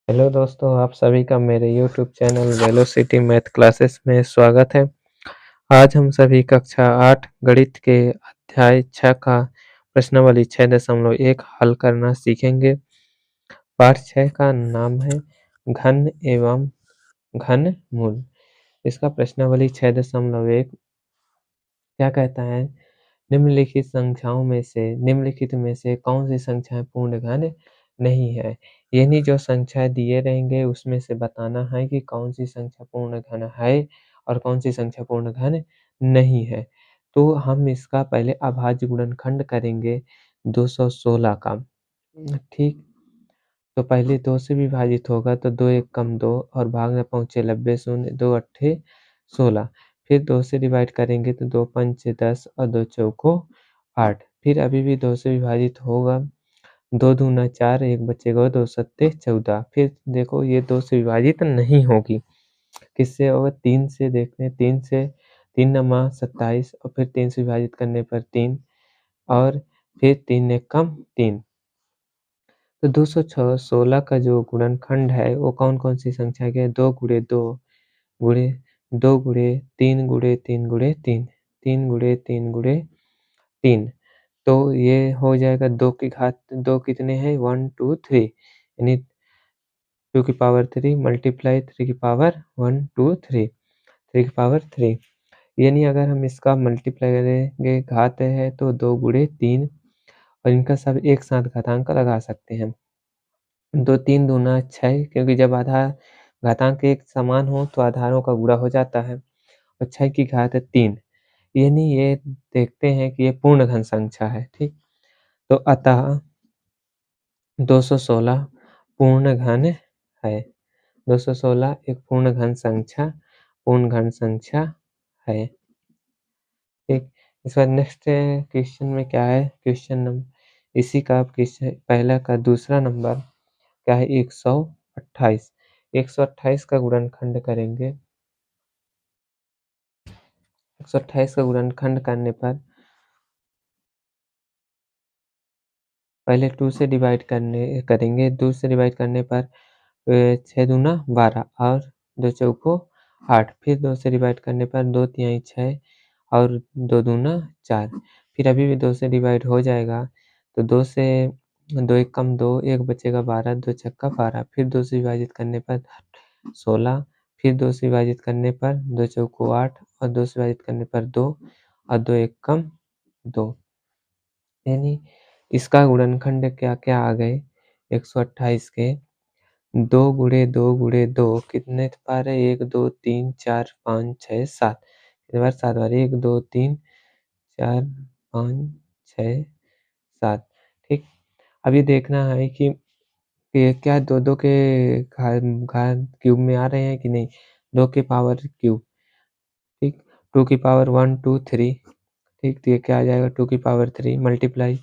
Hello दोस्तों, आप सभी का मेरे YouTube channel velocity math classes में स्वागत है। आज हम सभी कक्षा 8 गणित के अध्याय 6 का प्रश्नावली 6.1 हल करना सीखेंगे। पाठ 6 का नाम है घन एवं घनमूल। इसका प्रश्नावली 6.1 क्या कहता है? निम्नलिखित में से कौन सी संख्याएं पूर्ण घन नहीं है? यानी जो संख्याएं दिए रहेंगे उसमें से बताना है कि कौन सी संख्या पूर्ण घन है और कौन सी संख्या पूर्ण घन नहीं है। तो हम इसका पहले अभाज्य गुणनखंड करेंगे 216 का। ठीक, तो पहले 2 से विभाजित होगा तो 2 एक कम 2 और भाग में पहुँचे 90 शून्य 2 अट्ठे 16। फिर 2 से डिवाइड करेंगे तो 2 पंचे 10 और 2 चौको 8। फिर अभी भी 2 से विभाजित होगा, 2 दूना 4 एक बचेगा 2 सत्ते 14। फिर देखो ये 2 से विभाजित नहीं होगी, किससे होगा? 3 से। देखते हैं 3 से, 3 नमा 27 और फिर 3 से विभाजित करने पर 3 और फिर 3 एक कम 3। तो 216 का जो गुणनखंड है वो कौन-कौन सी संख्या के? 2 गुणे 2 गुणे 2 गुणे 3 गुणे 3 गुणे 3, 3 गुणे 3 गुणे 3। तो ये हो जाएगा 2 की घात 2 कितने हैं? 1 2 3 यानी 2 की पावर 3 मल्टीप्लाई 3 की पावर 1 2 3, 3 की पावर 3। यानी अगर हम इसका मल्टीप्लाई करेंगे घात है तो 2 गुणे 3 और इनका सब एक साथ घातांक लगा सकते हैं। 2 3 दूना 6 क्योंकि जब आधार घातांक एक समान हो तो आधारों का गुणा हो जाता है और 6 की घात 3। यानी ये देखते हैं कि ये पूर्ण घन संख्या है। ठीक, तो अतः 216 पूर्ण घन है। 216 एक पूर्ण घन संख्या है। ठीक, इसके बाद नेक्स्ट क्वेश्चन में क्या है? क्वेश्चन नंबर इसी का क्वेश्चन पहला का दूसरा नंबर क्या है? 128। 128 का गुणनखंड करेंगे। 128 का गुणनखंड करने पर पहले 2 से डिवाइड करेंगे। 2 से डिवाइड करने पर 6 दूना 12 और 2 चौको 8। फिर 2 से डिवाइड करने पर 2 तिहाई 6 और 2 दूना 4। फिर अभी भी 2 से डिवाइड हो जाएगा तो 2 से 2 एक कम 2 एक बचेगा 12 2 छक्का 12। फिर 2 से विभाजित करने पर 16। फिर 2 से विभाजित करने पर 2 चौको 8 और 2 से विभाजित करने पर 2 और 2 एक कम 2। यानी इसका गुणनखंड क्या-क्या आ गए? 128 के 2 गुणे 2 गुणे 2 कितने बार है? 1 2 3 4 5 6 7। कितने बार? 7 बार। 1 2 3 4 5 6 7। ठीक, अब ये देखना है कि ये क्या 2-2 के घात क्यूब में आ रहे हैं कि नहीं? 2 के पावर क्यूब। ठीक, 2 की पावर 1 2 3। ठीक, तो ये क्या आ जाएगा? 2 की पावर 3 मल्टीप्लाई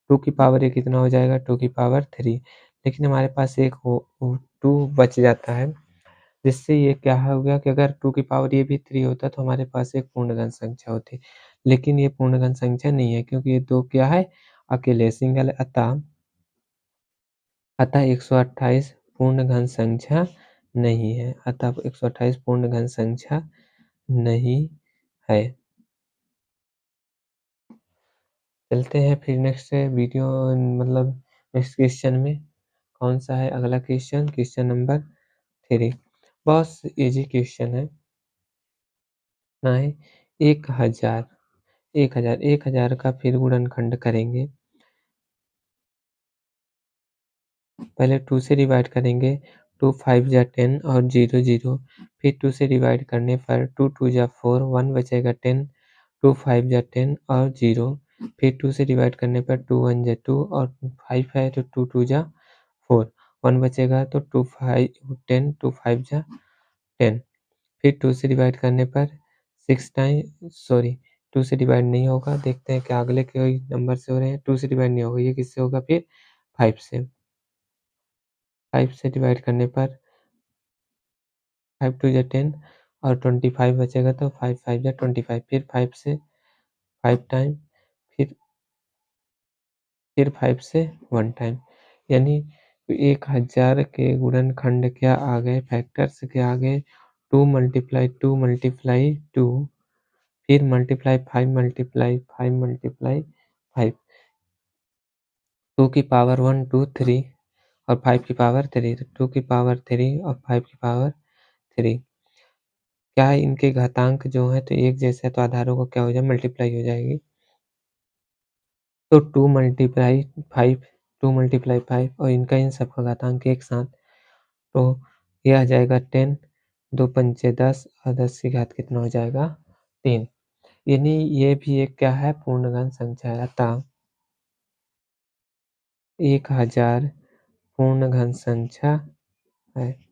2 की पावर ये कितना हो जाएगा? 2 की पावर 3। लेकिन हमारे पास एक 2 बच जाता है, जिससे ये क्या हो गया कि अगर 2 की पावर ये भी 3 होता तो हमारे पास एक पूर्णघन संख्या होती। लेकिन ये पूर्णघन संख्या नहीं है क्योंकि ये 2 क्या है? अकेले सिंगल है। अतः 128 पूर्ण घन संख्या नहीं है। अतः 128 पूर्ण घन संख्या नहीं है। चलते हैं फिर नेक्स्ट वीडियो मतलब नेक्स्ट क्वेश्चन में। कौन सा है अगला क्वेश्चन? Question number 3। बहुत इजी क्वेश्चन है ना है। 1000 1000 का फिर गुणनखंड करेंगे। पहले 2 से डिवाइड करेंगे। 2 5 जा 10 और 0 0। फिर 2 से डिवाइड करने पर 2 2 जा 4 1 बचेगा 10। 2 5 जा 10 और 0। फिर 2 से डिवाइड करने पर 2 1 जा 2 और 5 है तो 2 2 जा 4 1 बचेगा तो 2 5 10 2 5 जा 10। फिर 2 से डिवाइड करने पर 6 टाइम 2 से डिवाइड नहीं होगा। देखते हैं क्या अगले कोई नंबर से हो रहे हैं। 2 से डिवाइड नहीं होगा, ये किससे होगा? फिर 5 से। 5 से डिवाइड करने पर 5 2 जा 10 और 25 बचेगा तो 5 5 जा 25। फिर 5 से 5 टाइम फिर 5 से 1 टाइम। यानी तो 1000 के गुणनखंड क्या आ गए, फैक्टर्स क्या आ गए, 2 मल्टीप्लाई 2 मल्टीप्लाई 2, फिर मल्टीप्लाई 5 मल्टीप्लाई 5 मल्टीप्लाई 5, 2 की पावर 1 2 3 और 5 की पावर 3, तो 2 की पावर 3 और 5 की पावर 3। क्या है, इनके घातांक जो है तो एक जैसे है, तो आधारों को क्या हो जाए, मल्टीप्लाई हो जाएगी। तो 2 मल्टीप्लाई 5, 2 मल्टीप्लाई 5 और इनका इन सब का घातांक एक साथ, तो ये आ जाएगा 10, 2 पंचे 10 और 10 की घात कितना हो जाएगा, 3। यानी ये भी एक क्या है, पूर्णघन संख्या है। अतः 1000 पूर्णघन संख्या है।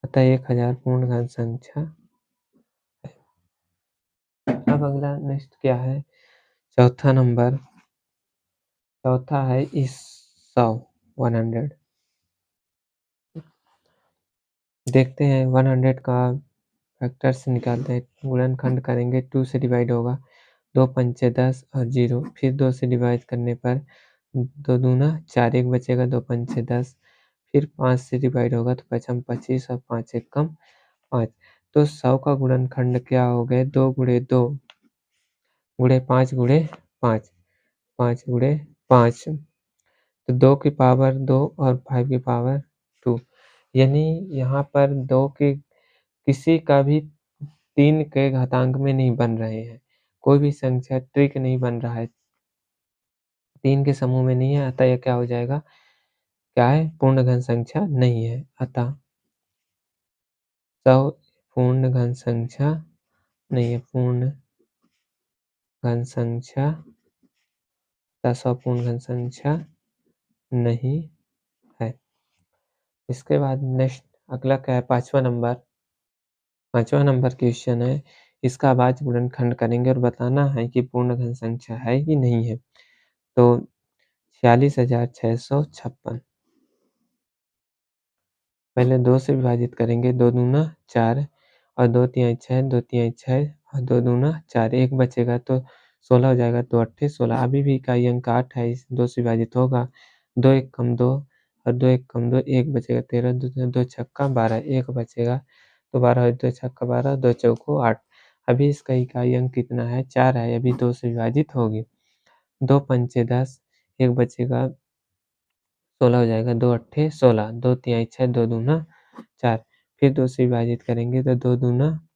अतः 1000 पूर्णघन संख्या है। अब अगला नेक्स्ट क्या है, चौथा नंबर, चौथा है इस 100 100। देखते हैं 100 का फैक्टर से निकालते हैं, गुणनखंड करेंगे 2 से डिवाइड होगा, 2 पंचे 10 और 0, फिर 2 से डिवाइड करने पर 2 दूना 4, 1 बचेगा, 2 पंचे 10, फिर 5 से डिवाइड होगा तो पचम 25 और 5 एक कम 5। तो 100 का गुणनखंड क्या हो गए, 2 गुणे 2 गुणे 5 गुणे 5, 5 गुणे 5, तो 2 की पावर 2 और 5 की पावर 2, यानी यहाँ पर 2 के किसी का भी 3 के घातांक में नहीं बन रहे हैं, कोई भी संख्या त्रिक नहीं बन रहा है, 3 के समूह में नहीं है, अतः यह क्या हो जाएगा, क्या है, पूर्णघन संख्या नहीं है। अतः 100 पूर्णघन संख्या नहीं है, पूर्णघन संख्या, 100 पूर्णघन संख्या नहीं है। इसके बाद नेक्स्ट अगला क्या है, पांचवा नंबर क्वेश्चन है, इसका अभाज्य गुणनखंड करेंगे और बताना है कि पूर्णघन संख्या है कि नहीं है। तो 46,656, पहले 2 से विभाजित करेंगे, 2 दूना 4 और 2 तिहाई 6, 2 तिहाई 6 और 2 दूना 4, 1 बचेगा तो 16 हो जाएगा, 2 अट्ठे 16, अभी भी इकाई अंक 8 है, इस 2 से विभाजित होगा, 2 एक कम 2 और 2 एक कम 2, 1 बचेगा, 13 2 छक्का 12, 1 बचेगा तो 12 और 2 छक्का 12, 2 चौको 8। अभी इसका इकाई अंक कितना है, 4 है, अभी 2 से विभाजित होगी, 2 पंचे 10, 1 बचेगा 16 हो जाएगा, 2 अट्ठे 16, 2 तिहाई 6, 2 दूना 4, फिर 2 से विभाजित करेंगे तो 2 दूना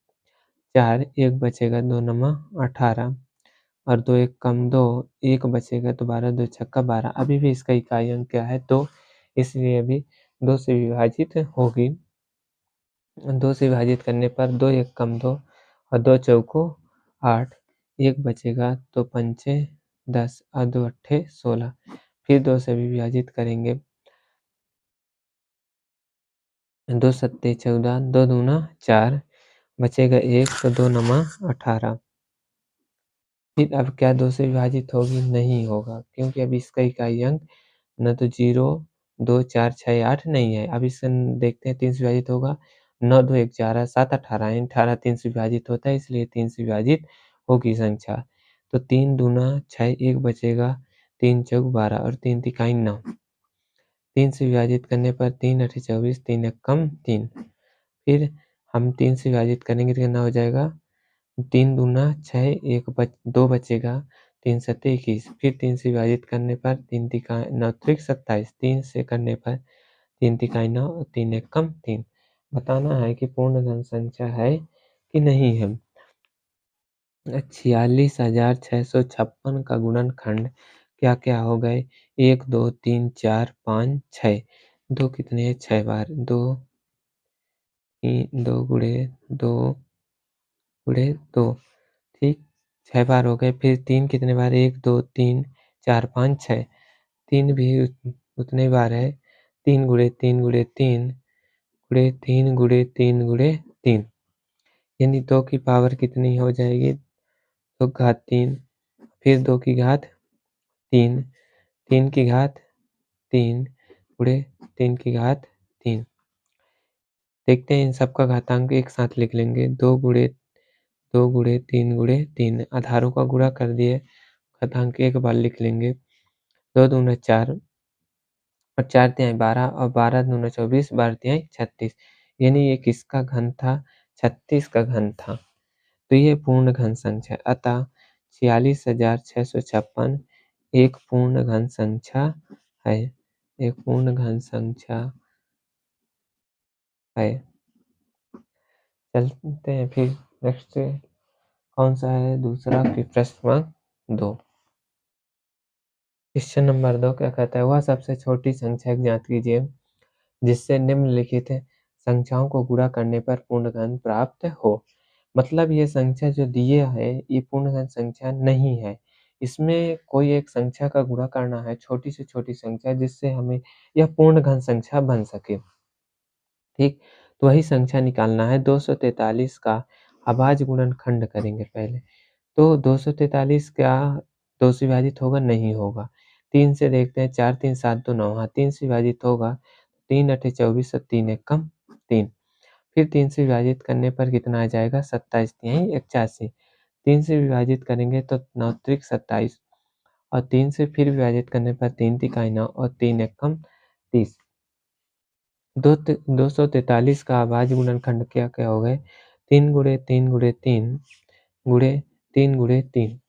4, 1 बचेगा, 2 नमा 18 और 2 एक कम 2, 1 बचेगा तो 12, 2 छक्का 12, अभी भी इसका इकाई अंक क्या है, 2, इसलिए अभी 2 से विभाजित होगी। 2 से विभाजित करने पर 2 एक कम 2 और 2 चौको 8, 1 बचेगा तो पंचे 10 और 2 अट्ठे 16, फिर 2 से भी विभाजित करेंगे, 2 सत्ते 14, 2 दूना 4, बचेगा 1 तो 2 नमा 18। फिर अब क्या 2 से विभाजित होगी, नहीं होगा, क्योंकि अब इसका इकाई अंक न तो 0, 2, 4, 6, 8 नहीं है। अब इससे देखते हैं 3 से विभाजित होगा, 9, 2, 1, 11, 7, 18, 18 3 से विभाजित होता है, इसलिए 3 से विभाजित होगी संख्या। तो 3 दूना 6, 1 बचेगा, 3 चौक 12 और 3 तिकाई 9, 3 से विभाजित करने पर 3 अठे 24, 3 एक कम 3, फिर हम 3 से विभाजित करेंगे तो कितना हो जाएगा, 3 दूना 6, 2 बचेगा, 3 सत्ते 21, फिर 3 से विभाजित करने पर 3 तिकाई 9 त्रिक 27, 3 से करने पर 3 तिकाई 9 और 3 एक कम 3। बताना है कि पूर्णघन संख्या है कि नहीं है। 46,656 का गुणनखंड क्या क्या हो गए, 1 2 3 4 5 6, 2 कितने हैं, 6 बार, 2 2 गुणे 2 गुणे 2, ठीक, 6 बार हो गए, फिर 3 कितने बार, 1 2 3 4 5 6, 3 भी उतने बार है, 3 गुणे 3 गुणे 3 गुणे 3 गुणे 3 गुणे 3, यानी 2 की पावर कितनी हो जाएगी, 2 घात 3, फिर 2 की घात 3, 3 की घात 3 गुणे 3 की घात 3। देखते हैं इन सब का घातांक एक साथ लिख लेंगे, 2 गुणे 3 गुणे 3, आधारों का गुणा कर दिए, घातांक एक बार लिख लेंगे, 2 दूना 4, और 4 तिहाई 12 और 12 दूना 24, 12 तिहाई 36, यानी ये किसका घन था? 36 का घन था। तो ये पूर्ण घन संख्या है। अतः 46,656 एक पूर्ण घन संख्या है। एक पूर्ण घन संख्या है। चलते हैं फिर नेक्स्ट कौन सा है? दूसरा फिर प्रश्न क्रमांक 2। क्वेश्चन नंबर 2 क्या कहता है? वह सबसे छोटी संख्या ज्ञात कीजिए जिससे निम्नलिखित संख्याओं को गुणा करने पर पूर्ण घन प्राप्त हो। मतलब ये संख्या जो दिए है ये पूर्ण घन संख्या नहीं है। इसमें कोई एक संख्या का गुणा करना है, छोटी से छोटी संख्या, जिससे हमें यह पूर्ण घन संख्या बन सके। ठीक, तो वही संख्या निकालना है। 243 का अभाज्य गुणनखंड करेंगे पहले। तो 243 क्या 2 से विभाजित होगा? नहीं होगा। 3 से देखते हैं, 4 3 7 2 9, हाँ 3 से विभाजित होगा। 3 8 24 और 3 1 कम 3। फिर 3 से विभाजित करने पर कितना आ जाएगा? 27 तिहाई 81। 3 से विभाजित करेंगे तो 9 त्रिक 27 और 3 से फिर विभाजित करने पर 3 तिहाई 9 और 3 एक कम 30। 243 का अभाज्य गुणनखंड क्या क्या हो गए? 3 गुणे 3 गुणे 3 गुणे 3 गुणे 3।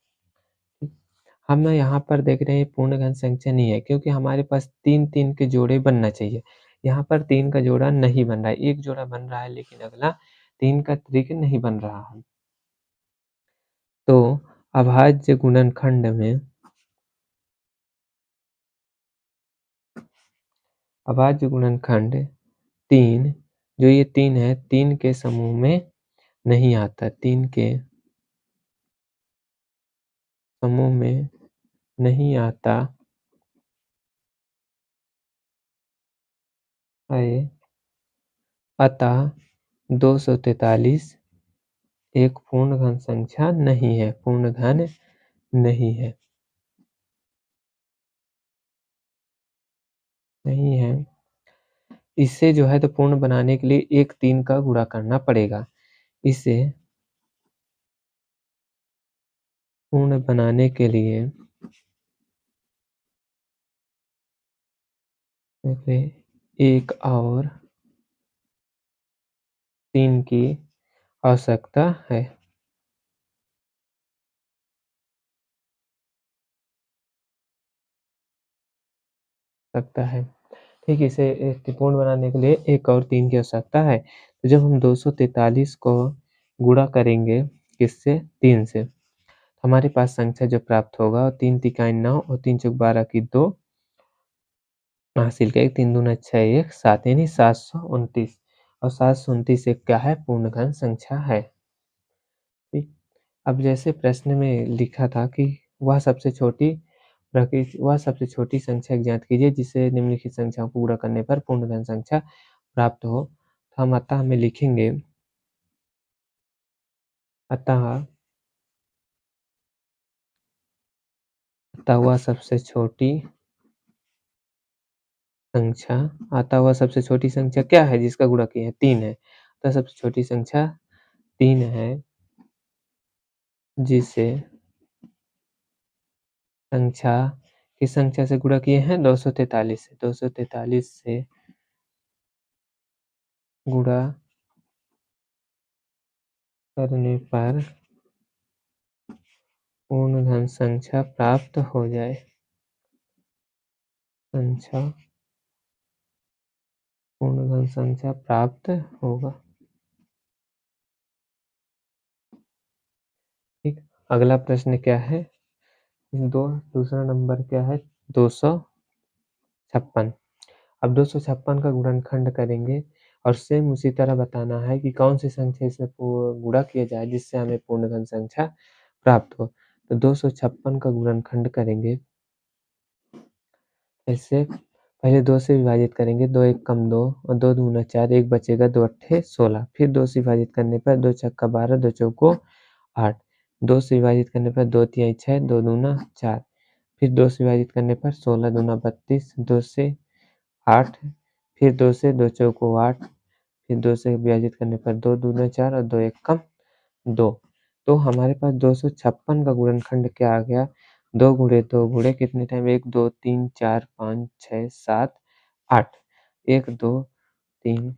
हम यहाँ पर देख रहे हैं पूर्ण घन संख्या नहीं है, क्योंकि हमारे पास 3 के जोड़े बनना चाहिए। यहाँ पर 3 का जोड़ा नहीं बन रहा है, एक जोड़ा बन रहा है लेकिन अगला 3 का त्रिक नहीं बन रहा है। तो अभाज्य गुणनखंड में अभाज्य गुणनखंड 3, जो ये 3 है, 3 के समूह में नहीं आता। 3 के समूह में नहीं आता है। अतः 243 एक पूर्ण घन संख्या नहीं है। पूर्ण घन नहीं है। नहीं है। इसे जो है तो पूर्ण बनाने के लिए एक 3 का गुणा करना पड़ेगा। इसे पूर्ण बनाने के लिए एक और 3 की आवश्यकता है। सकता है। ठीक, इसे त्रिकोण बनाने के लिए एक और 3 की आवश्यकता है। तो जब हम 243 को गुणा करेंगे किससे? 3 से, हमारे पास संख्या जो प्राप्त होगा वो 3 तिहाई 9 और 3 चौक 12 की 2 हासिल का 1 3 दूना 6 1 7 यानी 729 और 729 एक क्या है? पूर्ण घन संख्या है। ठीक, अब जैसे प्रश्न में लिखा था कि वह सबसे छोटी संख्या ज्ञात कीजिए जिससे निम्नलिखित संख्याओं को गुणा करने पर पूर्ण घन संख्या प्राप्त हो। तो हम अतः में लिखेंगे, अतः अतः वह सबसे छोटी संख्या अतः वह सबसे छोटी संख्या क्या है जिसका गुणा किए हैं? 3 है। अतः सबसे छोटी संख्या 3 है जिसे संख्या किस संख्या से गुणा किए हैं? 243 से। 243 से गुणा करने पर पूर्ण घन संख्या प्राप्त हो जाए। पूर्ण घन संख्या प्राप्त होगा। ठीक, अगला प्रश्न क्या है? दूसरा नंबर क्या है? 256। अब 256 का गुणनखंड करेंगे और सेम उसी तरह बताना है कि कौन सी संख्या इसमें गुणा किया जाए जिससे हमें पूर्ण घन संख्या प्राप्त हो। तो 256 का गुणनखंड करेंगे ऐसे, पहले 2 से विभाजित करेंगे, 2 एक कम 2 और 2 दूना 4, 1 बचेगा, 2 अट्ठे 16। फिर 2 से विभाजित करने पर 2 छक्का 12, 2 चौको 8। 2 से विभाजित करने पर 2 तिहाई 6, 2 दूना 4। फिर 2 से विभाजित करने पर 16 दूना 32, 2 से 8, फिर 2 से 2 चौको 8, फिर 2 से विभाजित करने पर 2 दूना 4 और 2 एक कम 2। तो हमारे पास 256 का गुणनखंड क्या आ गया? 2 गुणे 2 गुणे कितने टाइम? 1 2 3 4 5 6 7 8 1, 2, 3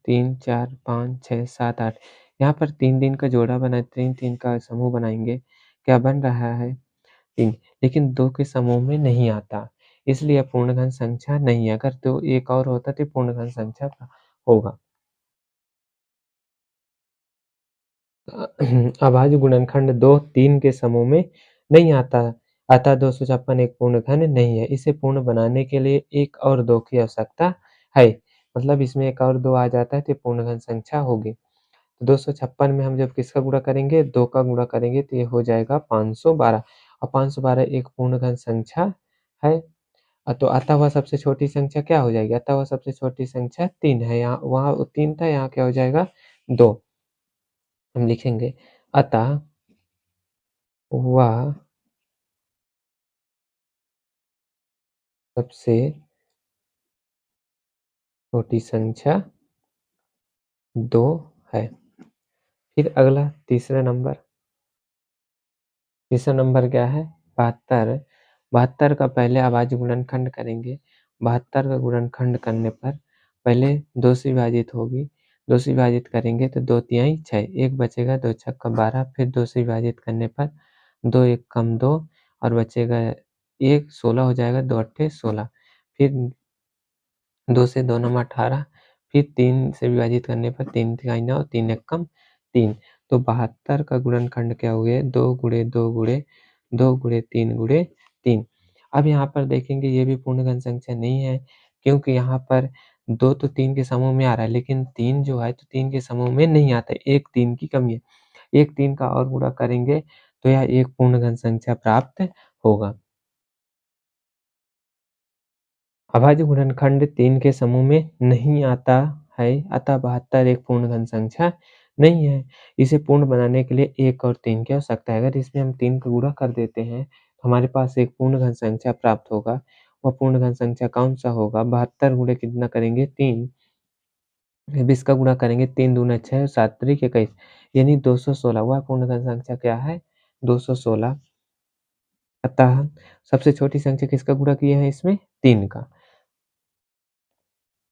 3, 4, 5, 6, 7, 8 यहाँ पर 3 का जोड़ा बना 3 का समूह बनाएँगे, क्या बन रहा है 3 लेकिन 2 के समूह में नहीं आता, इसलिए यह पूर्णघन संख्या नहीं है, अगर तो एक और होता तो पूर्णघन संख्या होगा। अभाज्य गुणनखंड 2 3 के समूह में नहीं आता, अतः 256 एक पूर्णघन नहीं है। इसे पूर्ण बनाने के लिए 1 और 2 की आवश्यकता है। मतलब इसमें 1 और 2 आ जाता है तो ये पूर्णघन संख्या होगी। तो 256 में हम जब किसका गुणा करेंगे 2 का गुणा करेंगे तो ये हो जाएगा 512 और 512 एक पूर्णघन संख्या है। तो अतः वह सबसे छोटी संख्या क्या हो जाएगी? अतः वह सबसे छोटी संख्या 3 है। यहाँ वहाँ 3 था, यहाँ क्या हो जाएगा 2। हम लिखेंगे अतः वह सबसे छोटी संख्या 2 है। फिर अगला तीसरा नंबर क्या है 72। 72 का पहले अभाज्य गुणनखंड करेंगे। 72 का गुणनखंड करने पर पहले 2 से विभाजित होगी, 2 से विभाजित करेंगे तो 2 तिहाई 6, 1 बचेगा 2 छक्का 12, फिर 2 से विभाजित करने पर 2 1 कम 2 और बचेगा 1 16 हो जाएगा, 2 अट्ठे 16, फिर 2 से 2 नम 18, फिर 3 से विभाजित करने पर 3 तिहाई 9, 3 एक कम 3, तो 72 का गुणनखंड क्या हो गया 2 गुणे 2 गुणे 2 गुणे 3 गुणे 3। अब यहाँ पर देखेंगे ये भी पूर्णघन संख्या नहीं है, क्योंकि यहाँ पर 2 तो 3 के समूह में आ रहा है, लेकिन 3 जो है तो 3 के समूह में नहीं आता है, 1 3 की कमी है। 1 3 का और गुणा करेंगे तो यह एक पूर्णघन संख्या प्राप्त होगा। अभाज्य गुणनखंड 3 के समूह में नहीं आता है, अतः 72 एक पूर्णघन संख्या नहीं है। इसे पूर्ण बनाने के लिए 1 और 3 की आवश्यकता है। अगर इसमें हम 3 का गुणा कर देते हैं, तो हमारे पास एक पूर्णघन संख्या प्राप्त होगा। वह पूर्णघन संख्या कौन-सा होगा? 72 गुणे कितना करेंगे 3, अब इसका गुणा करेंगे 3 दूना 6 और 7 त्रिक 21 यानी 216। वह पूर्णघन संख्या क्या है? 216। अतः सबसे छोटी संख्या किसका गुणा किए हैं इसमें? 3 का।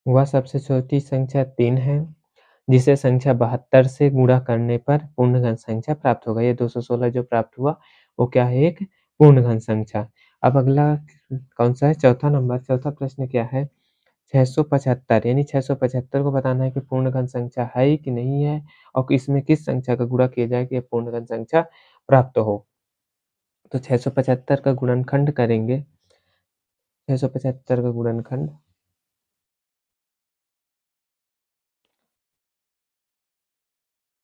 वह सबसे छोटी संख्या 3 है, जिसे संख्या 72 से गुणा करने पर पूर्णघन संख्या प्राप्त होगा। ये 216 जो प्राप्त हुआ, वो क्या है? एक पूर्णघन संख्या। अब अगला कौन-सा है? चौथा नंबर, चौथा प्रश्न क्या है? 675 यानी 675 को बताना है कि पूर्णघन संख्या है कि नहीं है और इसमें किस संख्या का गुणा किया जाए कि ये पूर्णघन संख्या प्राप्त हो। तो 675 का गुणनखंड करेंगे, 675 का गुणनखंड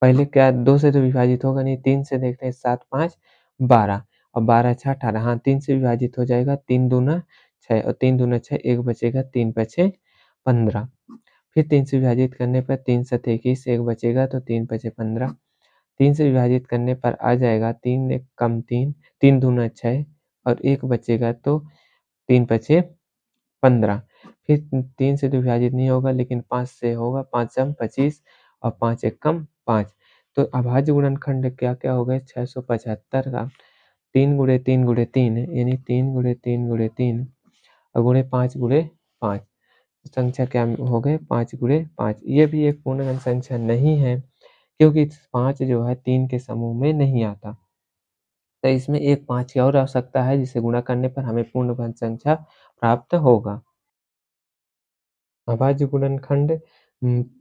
पहले क्या 2 से तो विभाजित होगा नहीं, 3 से देखते हैं 7 5 12 और 12 6 18 हाँ, 3 से विभाजित हो जाएगा, 3 दूना 6 और 3 दूना 6 1 बचेगा, 3 पछे 15, फिर 3 से विभाजित करने पर 3 सत 21 1 बचेगा तो 3 पचे 15, 3 से विभाजित करने पर आ जाएगा 3 एक कम 3, 3 दूना 6 और 1 बचेगा तो 3 पचे 15, फिर 3 से तो विभाजित नहीं होगा लेकिन 5 से होगा, 5 सम 25 और 5 एकम 5। तो अभाज्य गुणनखंड क्या-क्या हो गए 675 का 3 गुणे 3 गुणे 3 यानी 3 गुणे 3 गुणे 3 और गुणे 5 गुणे 5 संख्या क्या हो गए 5 गुणे 5। ये भी एक पूर्णघन संख्या नहीं है, क्योंकि 5 जो है 3 के समूह में नहीं आता। तो इसमें एक 5 की और आवश्यकता है जिसे गुणा करने पर हमें पूर्णघन संख्या प्राप्त होगा। अभाज्य गुणनखंड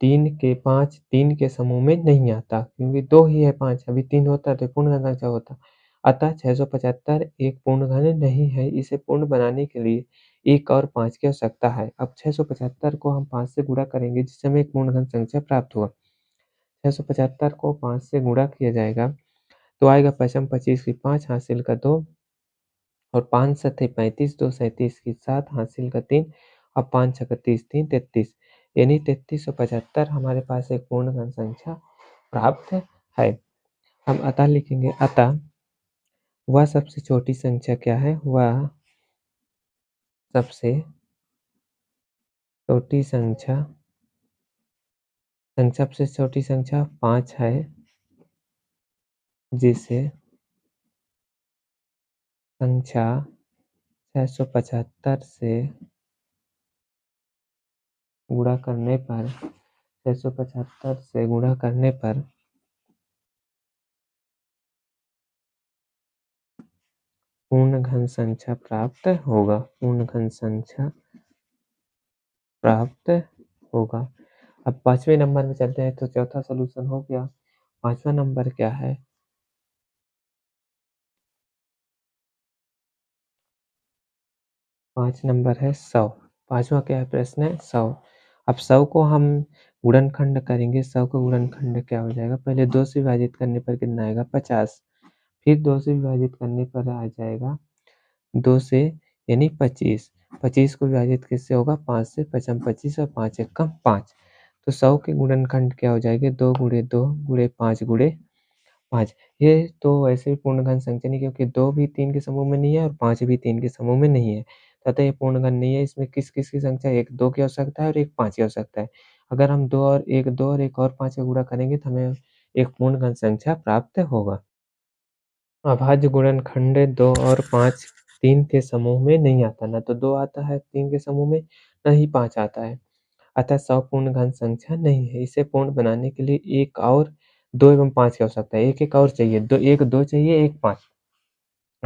3 के समूह में नहीं आता, क्योंकि 2 ही है 5 अभी 3 होता तो पूर्णघन संख्या होता। अतः 675 एक पूर्णघन नहीं है, इसे पूर्ण बनाने के लिए 1 और 5 की आवश्यकता है। अब 675 को हम 5 से गुणा करेंगे जिससे हमें एक पूर्णघन संख्या प्राप्त होगा। 675 को 5 से गुणा किया जाएगा तो आएगा पचम 25 की 5 हासिल का 2 और 5 सत्ते 35, 2 37 की 7 हासिल का 3 और 5 छक्का 30, 3 33 यानी 3375 हमारे पास एक पूर्णघन संख्या प्राप्त है। हम अतः लिखेंगे अतः वह सबसे छोटी संख्या क्या है? वह सबसे छोटी सबसे छोटी संख्या 5 है, जिसे संख्या 675 से गुणा करने पर 675 से गुणा करने पर पूर्ण घन संख्या प्राप्त होगा। पूर्ण घन संख्या प्राप्त होगा। अब 5वें नंबर में चलते हैं, तो चौथा सॉल्यूशन हो गया। 5वां नंबर क्या है? 5 नंबर है 100। 5वां क्या है प्रश्न है? 100। अब 100 को हम गुणनखंड करेंगे। 100 का गुणनखंड क्या हो जाएगा? पहले 2 से विभाजित करने पर कितना आएगा? 50। फिर 2 से विभाजित करने पर आ जाएगा 2 से यानी 25। 25 को विभाजित किससे होगा? 5 से। 5 25 और 5 एकम 5। तो 100 के गुणनखंड क्या हो जाएंगे? 2 गुणे 2 गुणे 5 गुणे 5। ये तो वैसे भी पूर्ण घन संख्या नहीं, क्योंकि 2 भी 3 के समूह में नहीं है और 5 भी 3 के समूह में नहीं है। अतः ये पूर्ण घन नहीं है। इसमें किस-किस की संख्या? एक 2 की आवश्यकता है और एक 5 की आवश्यकता है। अगर हम 2 और एक और 5 का गुणा करेंगे तो हमें एक पूर्ण घन संख्या प्राप्त होगा। अभाज्य गुणनखंड 2 और 5 3 के समूह में नहीं आता। ना तो 2 आता है 3 के समूह में, ना ही 5 आता है। अतः 100 पूर्ण घन संख्या नहीं है। इसे पूर्ण बनाने के लिए 1 और 2 एवं 5 की आवश्यकता है। 1 और चाहिए, 1 2 चाहिए, 1 5।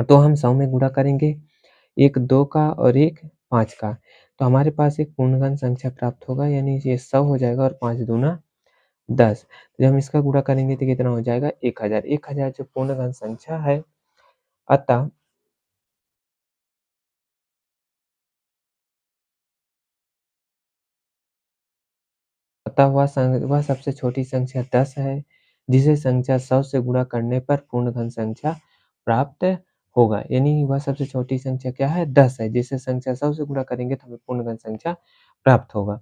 तो हम 100 में गुणा करेंगे, 1 2 का और 1 5 का। तो हमारे पास एक पूर्ण घन संख्या प्राप्त होगा, यानी ये 100 हो जाएगा और 5 दूना 10। जब हम इसका गुणा करेंगे तो कितना हो जाएगा? 1000। 1000 जो पूर्ण घन संख्या है, अतः अतः वह सबसे छोटी संख्या 10 है, जिसे संख्या 100 से गुणा करने पर पूर्ण घन संख्या प्राप्त होगा। यानी वह सबसे छोटी संख्या क्या है? 10 है, जिसे संख्या 100 से गुणा करेंगे तो हमें पूर्ण घन संख्या प्राप्त होगा।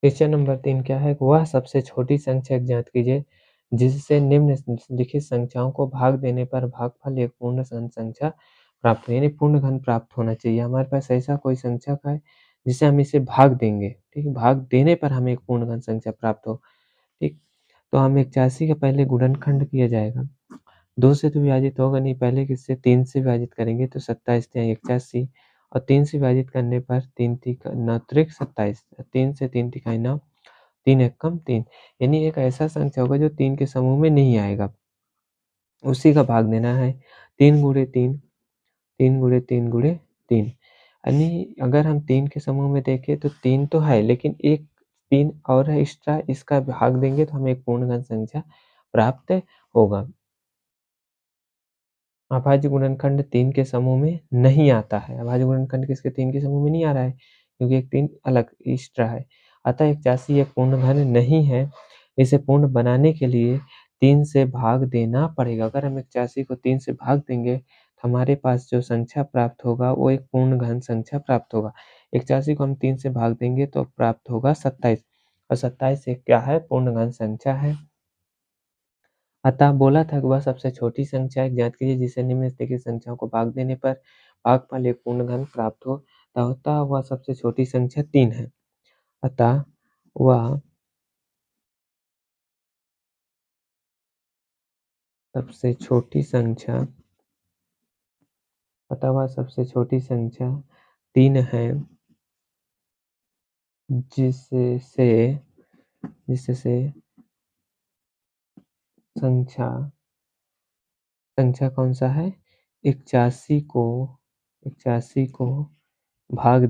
क्वेश्चन नंबर 3 क्या है? वह सबसे छोटी संख्या ज्ञात कीजिए, जिससे निम्नलिखित संख्याओं को भाग देने पर भागफल एक पूर्ण घन संख्या प्राप्त हो। यानी पूर्ण घन प्राप्त होना चाहिए। हमारे पास ऐसा कोई संख्या का है, जिसे हम इसे भाग देंगे, ठीक है? भाग देने पर हमें एक पूर्ण घन संख्या प्राप्त हो, ठीक? तो हम 81 का पहले गुणनखंड किया जाएगा। 2 से तो विभाजित होगा नहीं, पहले किससे? 3 से विभाजित करेंगे तो 27 तिया 81 और 3 से विभाजित करने पर 3 तिक 9 त्रिक 27, 3 से 3 तिकाई 9, 3 एकम 3। यानी एक ऐसा संख्या होगा जो 3 के समूह में नहीं आएगा, उसी का भाग देना है। 3 गुणे 3, 3 गुणे 3 गुणे 3। यानी अगर हम 3 के समूह में देखें तो 3 तो है, लेकिन एक 3 और है एक्स्ट्रा, इसका भाग देंगे तो हमें एक पूर्ण घन संख्या प्राप्त होगा। अभाज्य गुणनखंड 3 के समूह में नहीं आता है। अभाज्य गुणनखंड किसके? 3 के समूह में नहीं आ रहा है, क्योंकि एक 3 अलग एक्स्ट्रा है। अतः 81 एक पूर्ण घन नहीं है। इसे पूर्ण बनाने के लिए 3 से भाग देना पड़ेगा। अगर हम 81 को 3 से भाग देंगे तो हमारे पास जो संख्या प्राप्त होगा वो एक पूर्ण घन संख्या प्राप्त होगा। 81 को हम 3 से भाग देंगे तो प्राप्त होगा 27, और 27 एक क्या है? पूर्ण घन संख्या है। अतः बोला था कि वह सबसे छोटी संख्या है, ज्ञात कीजिए जिसे निम्नलिखित संख्याओं को भाग देने पर भागफल एक पूर्ण घन प्राप्त हो। अतः वह सबसे छोटी संख्या 3 है। अतः वह सबसे छोटी संख्या अतः वह सबसे छोटी संख्या 3 है, जिससे जिससे संख्या संख्या कौन सा है? 81 को भाग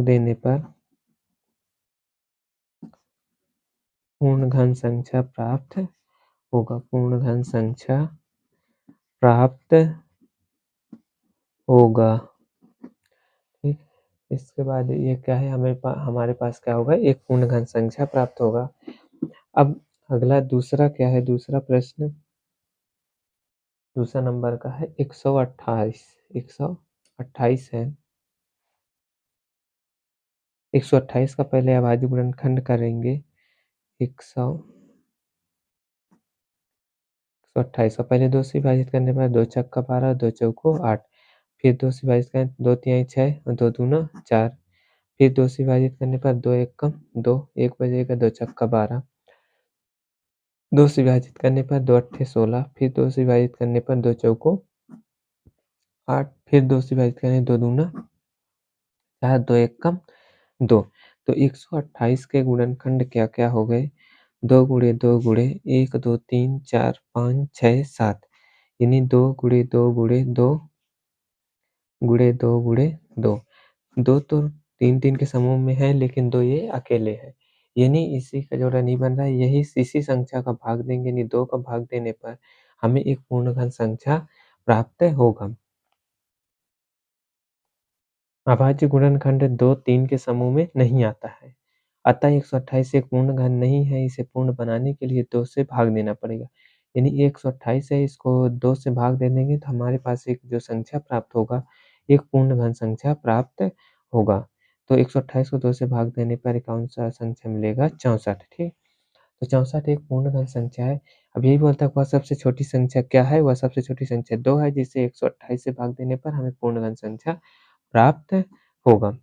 देने पर पूर्ण घन संख्या प्राप्त होगा। पूर्ण घन संख्या प्राप्त होगा, ठीक। इसके बाद ये क्या है? हमारे पास क्या होगा? एक पूर्ण घन संख्या प्राप्त होगा। अब अगला दूसरा क्या है? दूसरा प्रश्न दूसरा नंबर का है 128। 128 है। 128 का पहले अभाज्य गुणनखंड करेंगे। 128 का पहले 2 से विभाजित करने पर 2 छक्का 12, 2 चौको 8। फिर 2 से विभाजित करें 2 तिहाई 6 और 2 दूना 4। फिर 2 से विभाजित करने पर 2 एकम 2, 1 बचेगा, 2 छक्का 12, 2 से विभाजित करने पर 2 अट्ठे 16, फिर 2 से विभाजित करने पर 2 चौको 8, फिर 2 से विभाजित करें 2 दूना 4, 2 एकम 2। तो 128 के गुणनखंड क्या-क्या हो गए? 2 गुणे 2 गुणे 1, 2, 3, 4, 5, 6, 7 यानी 2 गुणे 2 गुणे 2 गुणे 2 गुणे 2। 2 तो 3-3 के समूह में है लेकिन 2 ये अकेले है। यानी इसी का जोड़ा नहीं बन रहा है, यही इसी संख्या का भाग देंगे यानी 2 का भाग देने पर हमें एक पूर्णघन संख्या प्राप्त होगा। अभाज्य गुणनखंड 2, 3 के समूह में नहीं आता है। अतः 128 एक पूर्ण घन नहीं है, इसे पूर्ण बनाने के लिए 2 से भाग देना पड़ेगा। यानी 128 है, इसको 2 से भाग दे देंगे तो हमारे पास एक जो संख्या प्राप्त होगा, एक पूर्ण घन संख्या प्राप्त होगा। तो 128 को 2 से भाग देने पर कौन-सा संख्या मिलेगा? 64 ठीक। तो 64 एक पूर्ण घन संख्या है। अब यही बोलता है वह सबसे छोटी संख्या क्या है? वह सबसे छोटी संख्या 2 है, जिसे 128 से भाग देने पर हमें पूर्ण घन संख्या प्राप्त होगा।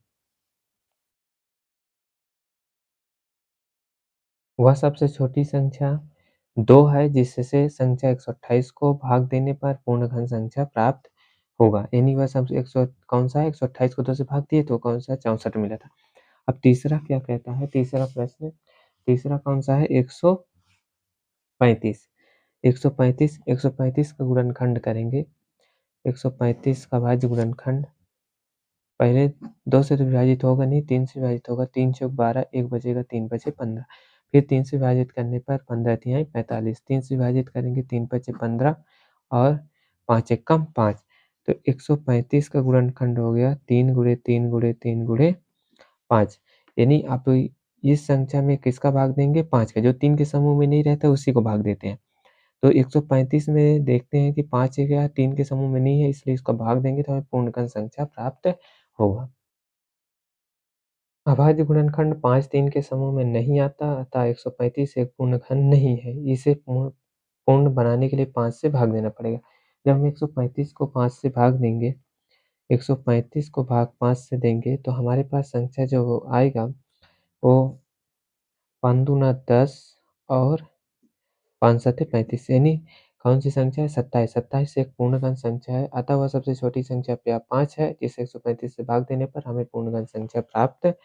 वह सबसे छोटी संख्या 2 है जिससे संख्या 128 को भाग देने पर पूर्ण घन संख्या प्राप्त होगा। यानी वह सबसे 100 कौन-सा है? 128 को 2 से भाग दिए तो कौन-सा 64 मिला था। अब तीसरा क्या कहता है? तीसरा प्रश्न तीसरा कौन-सा है? 135 135 का गुणनखंड करेंगे। 135 का भाज्य गुणनखंड पहले 2 से तो विभाजित होगा नहीं, 3 से विभाजित होगा। 3 चौक 12, 1 बचेगा, 3 बचे 15। फिर 3 से विभाजित करने पर 15 तिहाई 45, 3 से विभाजित करेंगे 3 बचे 15 और 5 एकम 5। तो 135 का गुणनखंड हो गया 3 गुणे 3 गुणे 3 गुणे 5। यानी आप इस संख्या में किसका भाग देंगे? 5 का, जो 3 के समूह में नहीं रहता उसी को भाग देते हैं। तो 135 में देखते हैं कि 5 है क्या 3 के समूह में नहीं है, इसलिए इसका भाग देंगे तो हमें पूर्णघन संख्या प्राप्त होगा। अभाज्य गुणनखंड 5 3 के समूह में नहीं आता, अतः 135 एक पूर्णघन नहीं है। इसे पूर्ण बनाने के लिए 5 से भाग देना पड़ेगा। जब हम 135 को 5 से भाग देंगे 135 को भाग 5 से देंगे तो हमारे पास संख्या जो आएगा वो 5 दूना 10 और 5 सत्ते 35 यानी कौन-सी संख्या है? 27। 27 एक पूर्णघन संख्या है, अतः वह सबसे छोटी संख्या 5 है, जिसे 135 से भाग देने पर हमें पूर्णघन संख्या प्राप्त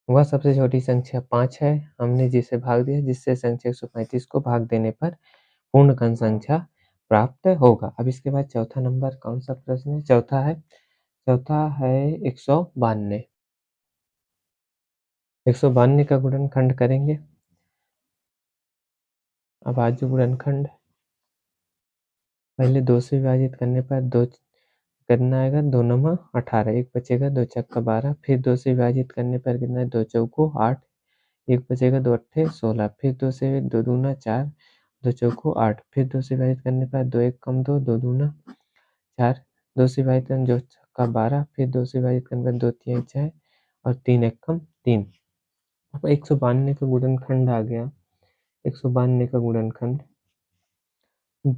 वह सबसे छोटी संख्या 5 है, हमने जिसे भाग दिया जिससे संख्या 135 को भाग देने पर पूर्ण घन संख्या प्राप्त होगा। अब इसके बाद चौथा नंबर कौन-सा प्रश्न है? चौथा है 192। 192 का गुणनखंड करेंगे। अभाज्य गुणनखंड पहले 2 से विभाजित करने पर 2 कितना आएगा? 2 नवा 18, 1 बचेगा, 2 छक्का 12, फिर 2 से विभाजित करने पर कितना है? 2 चौको 8, 1 बचेगा, 2 अट्ठे 16, फिर 2 से 2 दूना 4, 2 चौको 8, फिर 2 से विभाजित करने पर 2 एक कम 2, 2 दूना 4, 2 से विभाजित करना 2 छक्का 12, फिर 2 से विभाजित करने पर 2 तिहाई 6 और 3 एकम 3। अब 192 का गुणनखंड आ गया। 192 का गुणनखंड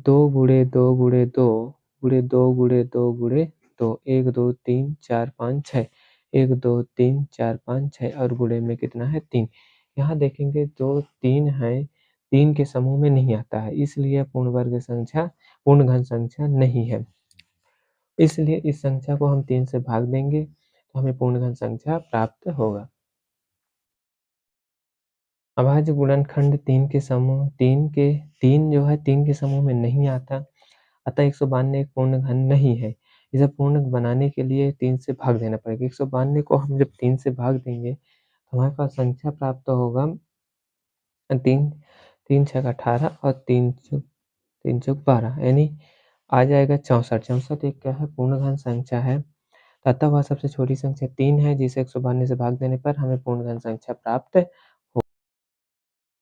2 गुणे 2 गुणे 2 गुणे 2 गुणे 2 गुणे 2 1 2 3 4 5 6 1 2 3 4 5 6 और गुणे में कितना है 3। यहाँ देखेंगे जो 3 है 3 के समूह में नहीं आता है, इसलिए पूर्ण वर्ग संख्या पूर्ण घन संख्या नहीं है। इसलिए इस संख्या को हम 3 से भाग देंगे तो हमें पूर्ण घन संख्या प्राप्त होगा। अभाज्य गुणनखंड 3 के समूह 3 जो है 3 के समूह में नहीं आता, अतः 192 एक पूर्ण घन नहीं है। इसे पूर्ण बनाने के लिए 3 से भाग देना पड़ेगा। 192 को हम जब 3 से भाग देंगे तो हमारे पास संख्या प्राप्त होगा 3 3 छक 18 और 3 चौक 12 यानी आ जाएगा 64। 64 एक क्या है? पूर्ण घन संख्या है, अतः वह सबसे छोटी संख्या 3 है, जिसे 192 से भाग देने पर हमें पूर्ण घन संख्या प्राप्त हो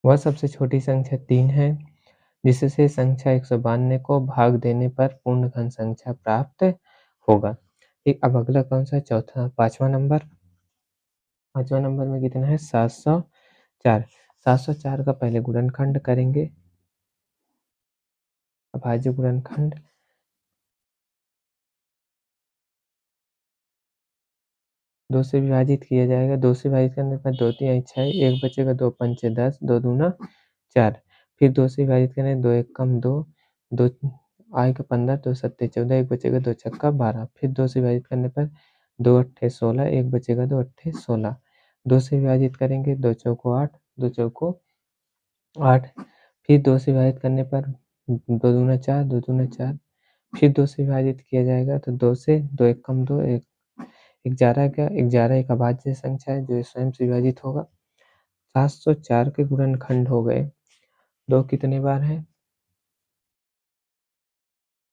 वह सबसे छोटी संख्या 3 है, जिससे संख्या 192 को भाग देने पर पूर्ण घन संख्या प्राप्त होगा। ठीक, अब अगला कौन-सा है? चौथा 5वां नंबर। 5वां नंबर में कितना है? 704। 704 का पहले गुणनखंड करेंगे। अभाज्य गुणनखंड 2 से विभाजित किया जाएगा, 2 से विभाजित करने पर 2 तिहाई 6, 1 बचेगा 2 पंचे 10, 2 दूना 4, फिर 2 से विभाजित करें 2 एक कम 2, 2 आएगा 15, 2 सत्ते 14, 1 बचेगा 2 छक्का 12, फिर 2 से विभाजित करने पर 2 अट्ठे 16, 1 बचेगा 2 अट्ठे 16, 2 से विभाजित करेंगे 2 चौको 8, 2 चौको 8, फिर 2 से विभाजित करने पर 2 दूना 4, 2 दूना 4, फिर 2 से विभाजित किया जाएगा तो 2 से 2 एक कम 2, 1 11 का 11 एक अभाज्य संख्या है जो स्वयं से विभाजित होगा। 704 के गुणनखंड हो गए। 2 कितने बार है?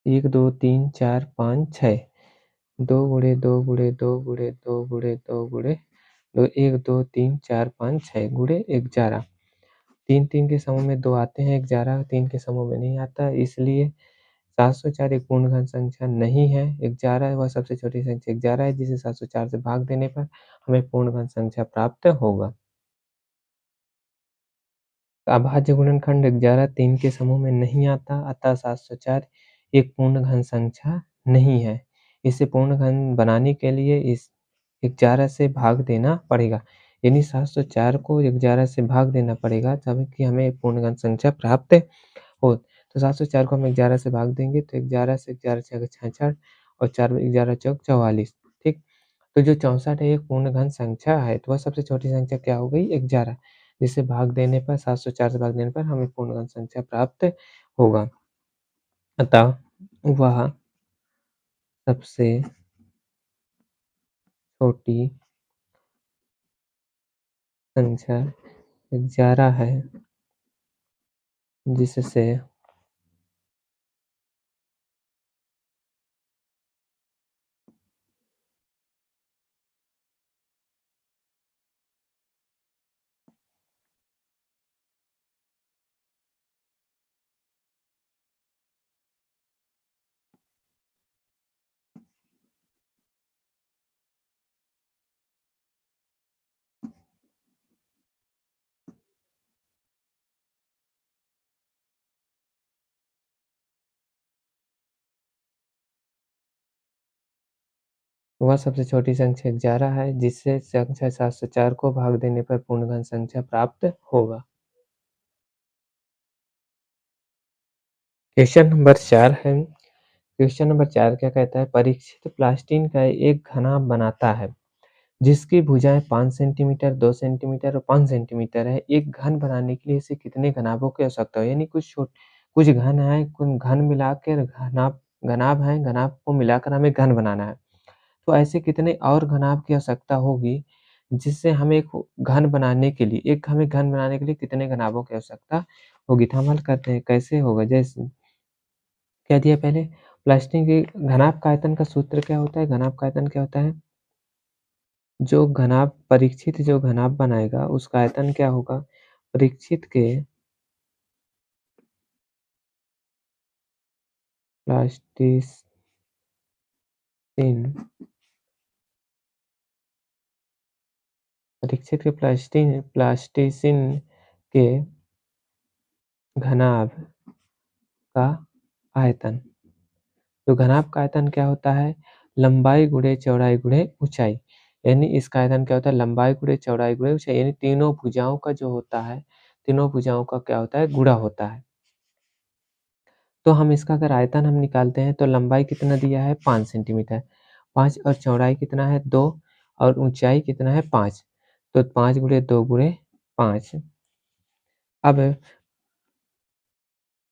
1 2 3 4 5 6, 2 गुणे 2 गुणे 2 गुणे 2 गुणे 2 गुणे 2, 1 2 3 4 5 6 गुणे 11। 3 3 के समूह में 2 आते हैं, 11 3 के समूह में नहीं आता, इसलिए 704 एक पूर्ण घन संख्या नहीं है। 11 वह सबसे छोटी संख्या 11 है जिसे 704 से भाग देने पर हमें पूर्ण घन संख्या प्राप्त होगा। अभाज्य गुणनखंड 11 3 के समूह में नहीं आता, अतः 704 एक पूर्ण घन संख्या नहीं है। इसे पूर्ण घन बनाने के लिए इस 11 से भाग देना पड़ेगा, यानी 704 को 11 से भाग देना पड़ेगा तब कि हमें पूर्ण घन संख्या प्राप्त हो। तो 704 को हम 11 से भाग देंगे तो 11 से 11 छः 66 और 4 11 चौक 44, ठीक। तो जो 64 है एक पूर्ण घन संख्या है, तो वह सबसे छोटी संख्या क्या हो गई? 11, जिसे भाग देने पर 704 से भाग देने पर हमें पूर्ण घन संख्या प्राप्त होगा। अतः वह सबसे छोटी संख्या 11 है जिससे वह सबसे छोटी संख्या 11 है जिससे संख्या 704 को भाग देने पर पूर्ण घन संख्या प्राप्त होगा। क्वेश्चन नंबर 4 है। क्वेश्चन नंबर 4 क्या कहता है? परीक्षित प्लास्टिन का एक घना बनाता है जिसकी भुजाएं 5 सेंटीमीटर, 2 सेंटीमीटर और 5 सेंटीमीटर है। एक घन बनाने के लिए इसे कितने घनाभों की आवश्यकता हो? यानी कुछ घन है, कुछ घन मिलाकर घनाभ है, घनाभ को मिलाकर हमें घन बनाना है। तो ऐसे कितने और घनाभ की आवश्यकता होगी जिससे हमें एक हमें घन बनाने के लिए कितने घनाभों की आवश्यकता होगी? तो हम हल करते हैं, कैसे होगा? जैसे क्या दिया पहले? प्लास्टिक के घनाभ का आयतन का सूत्र क्या होता है? घनाभ का आयतन क्या होता है? परीक्षित जो घनाभ बनाएगा उसका आयतन क्या होगा? परीक्षित के प्लास्टिसिन परीक्षित के प्लास्टिसिन के घनाभ का आयतन। तो घनाभ का आयतन क्या होता है? लंबाई गुणे चौड़ाई गुणे ऊंचाई। यानी इसका आयतन क्या होता है? लंबाई गुणे चौड़ाई गुणे ऊंचाई, यानी तीनों भुजाओं का जो होता है, तीनों भुजाओं का क्या होता है? गुणा होता है। तो हम इसका अगर आयतन हम निकालते हैं तो लंबाई कितना दिया है? 5 सेंटीमीटर, 5 और चौड़ाई कितना है? 2 और ऊंचाई कितना है? 5। तो 5 गुणे 2 गुणे 5। अब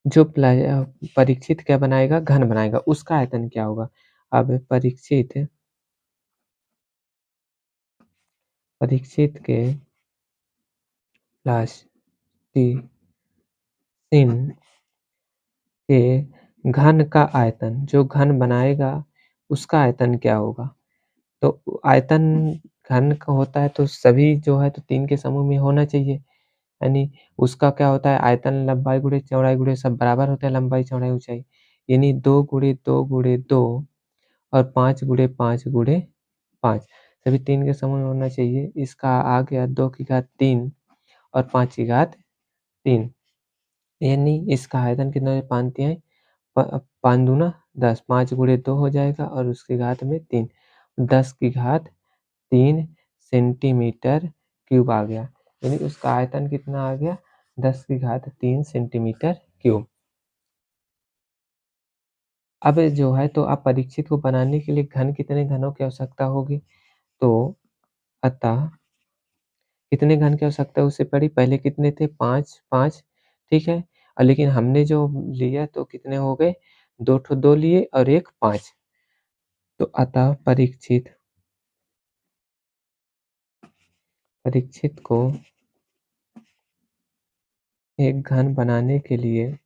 जो परीक्षित क्या बनाएगा? घन बनाएगा, उसका आयतन क्या होगा? अब परीक्षित के प्लास्टिसिन के घन का आयतन, जो घन बनाएगा उसका आयतन क्या होगा? तो आयतन घन का होता है तो सभी जो है तो 3 के समूह में होना चाहिए, यानी उसका क्या होता है? आयतन लंबाई गुणे चौड़ाई गुणे सब बराबर होता है, लंबाई चौड़ाई ऊंचाई, यानी 2 गुणे 2 गुणे 2 और 5 गुणे 5 गुणे 5 सभी 3 के समूह में होना चाहिए। इसका आ गया 2 की घात 3 और 5 की घात 3, यानी इसका आयतन कितना है? 5 तिहाई 5 दूना 10, 5 गुणे 2 हो जाएगा और उसकी घात में 3, 10 की घात 3 सेंटीमीटर क्यूब आ गया। यानी उसका आयतन कितना आ गया? 10 की घात 3 सेंटीमीटर क्यूब। अब जो है तो आप परीक्षित को बनाने के लिए कितने घनों की आवश्यकता होगी? तो अतः कितने घन की आवश्यकता उससे पड़ी? पहले कितने थे? 5, 5 ठीक है? लेकिन हमने जो लिया तो कितने हो गए? 2 लिए और 1 5। तो अतः परीक्षित को एक घन बनाने के लिए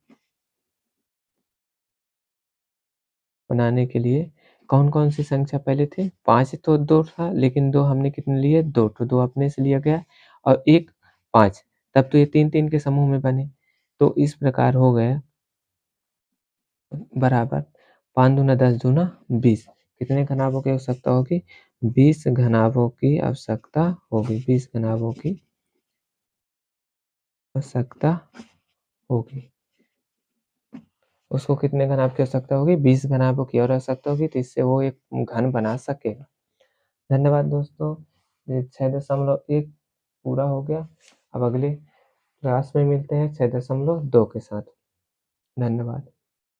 कौन-कौन सी संख्या पहले थे? 5 तो 2 था, लेकिन 2 हमने कितने लिए? 2 तो 2 अपने से लिया गया और 1 5 तब तो ये 3-3 के समूह में बने। तो इस प्रकार हो गया बराबर 5 दूना 10 दूना 20। कितने घनाभों की आवश्यकता होगी? 20 घनाभों की आवश्यकता होगी। 20 घनाभों की आवश्यकता होगी। उसको कितने घनाभ की आवश्यकता होगी? 20 घनाभों की और आवश्यकता होगी, तो इससे वो एक घन बना सकेगा। धन्यवाद दोस्तों। ये 6.1 पूरा हो गया। अब अगले क्लास में मिलते हैं 6.2 के साथ। धन्यवाद।